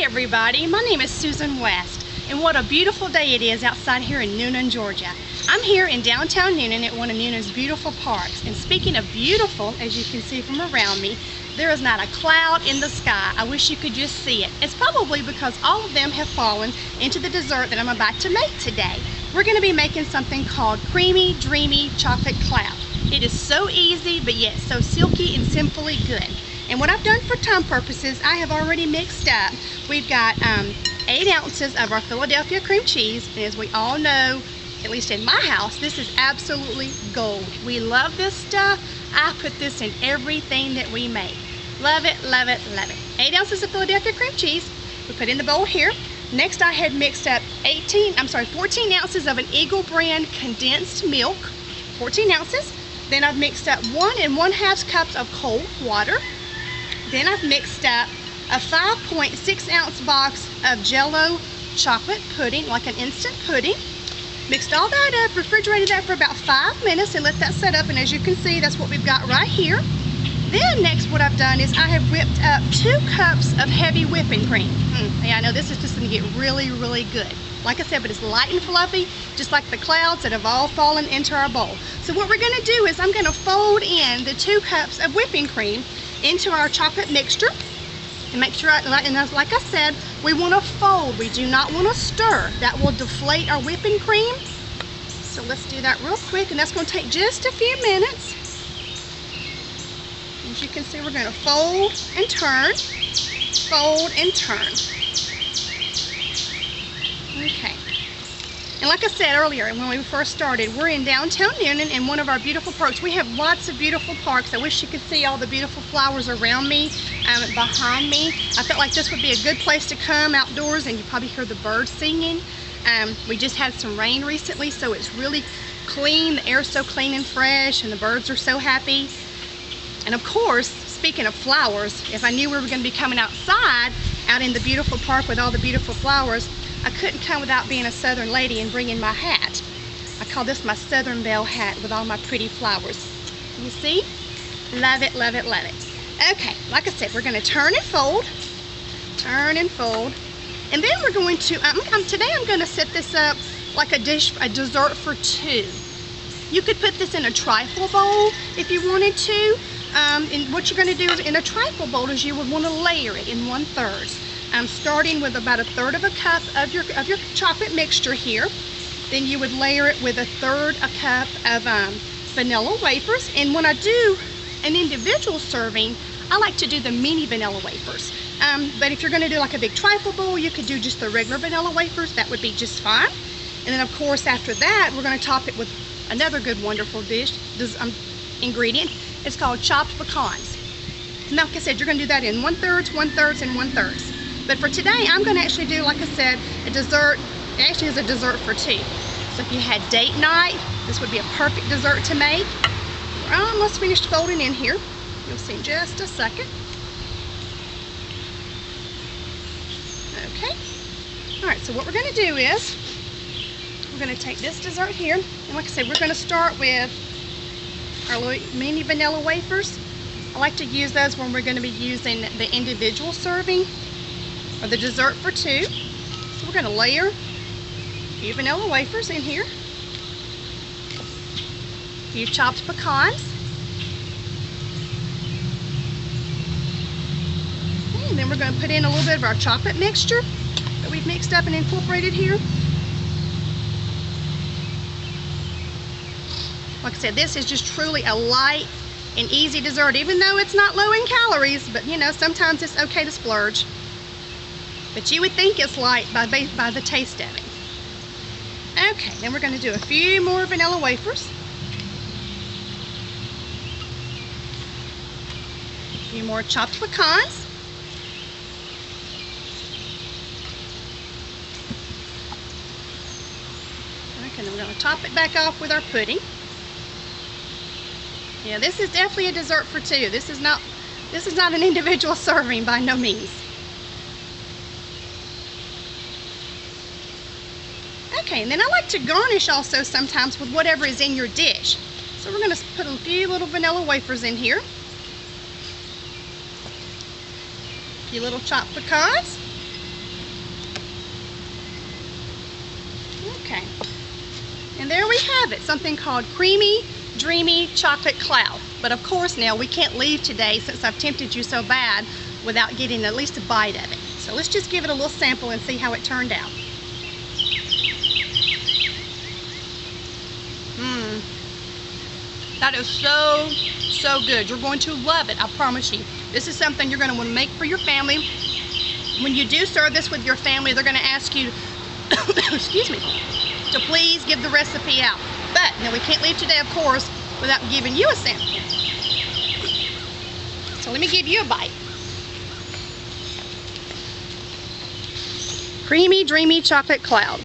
everybody, my name is Susan West, and what a beautiful day it is outside here in Newnan, Georgia. I'm here in downtown Newnan at one of Newnan's beautiful parks, and speaking of beautiful, as you can see from around me, there is not a cloud in the sky. I wish you could just see it. It's probably because all of them have fallen into the dessert that I'm about to make today. We're going to be making something called Creamy Dreamy Chocolate Cloud. It is so easy, but yet so silky and simply good. And what I've done for time purposes, I have already mixed up. We've got 8 ounces of our Philadelphia cream cheese, and as we all know, at least in my house, this is absolutely gold. We love this stuff. I put this in everything that we make. Love it, love it, love it. 8 ounces of Philadelphia cream cheese. We put in the bowl here. Next, I had mixed up 14 ounces of an Eagle brand condensed milk, 14 ounces. Then I've mixed up 1 1/2 cups of cold water. Then I've mixed up a 5.6 ounce box of Jell-O chocolate pudding, like an instant pudding. Mixed all that up, refrigerated that for about 5 minutes and let that set up, and as you can see, that's what we've got right here. Then next what I've done is I have whipped up 2 cups of heavy whipping cream. Yeah, I know this is just going to get really, really good. Like I said, but it's light and fluffy, just like the clouds that have all fallen into our bowl. So what we're going to do is I'm going to fold in the 2 cups of whipping cream into our chocolate mixture. And make sure, like I said, we want to fold. We do not want to stir. That will deflate our whipping cream. So let's do that real quick, and that's going to take just a few minutes. As you can see, we're going to fold and turn, fold and turn. Okay. And like I said earlier, when we first started, we're in downtown Newnan in one of our beautiful parks. We have lots of beautiful parks. I wish you could see all the beautiful flowers around me, behind me. I felt like this would be a good place to come outdoors, and you probably hear the birds singing. We just had some rain recently, so it's really clean. The air's so clean and fresh, and the birds are so happy. And of course, speaking of flowers, if I knew we were going to be coming outside, out in the beautiful park with all the beautiful flowers, I couldn't come without being a Southern lady and bringing my hat. I call this my Southern Belle hat with all my pretty flowers. You see? Love it, love it, love it. Okay, like I said, we're going to turn and fold. Turn and fold. And then we're going to, today I'm going to set this up like a dessert for 2. You could put this in a trifle bowl if you wanted to. And what you're going to do is in a trifle bowl is you would want to layer it in 1/3. Starting with about 1/3 of a cup of your chocolate mixture here. Then you would layer it with 1/3 a cup of vanilla wafers. And when I do an individual serving, I like to do the mini vanilla wafers. But if you're going to do like a big trifle bowl, you could do just the regular vanilla wafers. That would be just fine. And then of course after that, we're going to top it with another good wonderful ingredient. It's called chopped pecans. And like I said, you're going to do that in 1/3, 1/3, and 1/3. But for today, I'm going to actually do, like I said, a dessert. It actually is a dessert for 2. So if you had date night, this would be a perfect dessert to make. We're almost finished folding in here. You'll see in just a second. Okay. All right, so what we're going to do is we're going to take this dessert here. And like I said, we're going to start with our little mini vanilla wafers. I like to use those when we're going to be using the individual serving or the dessert for 2. So we're going to layer a few vanilla wafers in here, a few chopped pecans, and then we're going to put in a little bit of our chocolate mixture that we've mixed up and incorporated here. Like I said, this is just truly a light and easy dessert, even though it's not low in calories, but you know, sometimes it's okay to splurge. But you would think it's light by the taste of it. Okay, then we're going to do a few more vanilla wafers. A few more chopped pecans. Okay, then we're going to top it back off with our pudding. Yeah, this is definitely a dessert for 2. This is not an individual serving by no means. Okay, and then I like to garnish also sometimes with whatever is in your dish. So we're going to put a few little vanilla wafers in here. A few little chopped pecans. Okay. And there we have it, something called Creamy Dreamy Chocolate Cloud. But of course now we can't leave today since I've tempted you so bad without getting at least a bite of it. So let's just give it a little sample and see how it turned out. That is so good. You're going to love it, I promise you. This is something you're going to want to make for your family. When you do serve this with your family, they're going to ask you, excuse me, to please give the recipe out. But now we can't leave today, of course, without giving you a sample. So let me give you a bite. Creamy Dreamy Chocolate Cloud.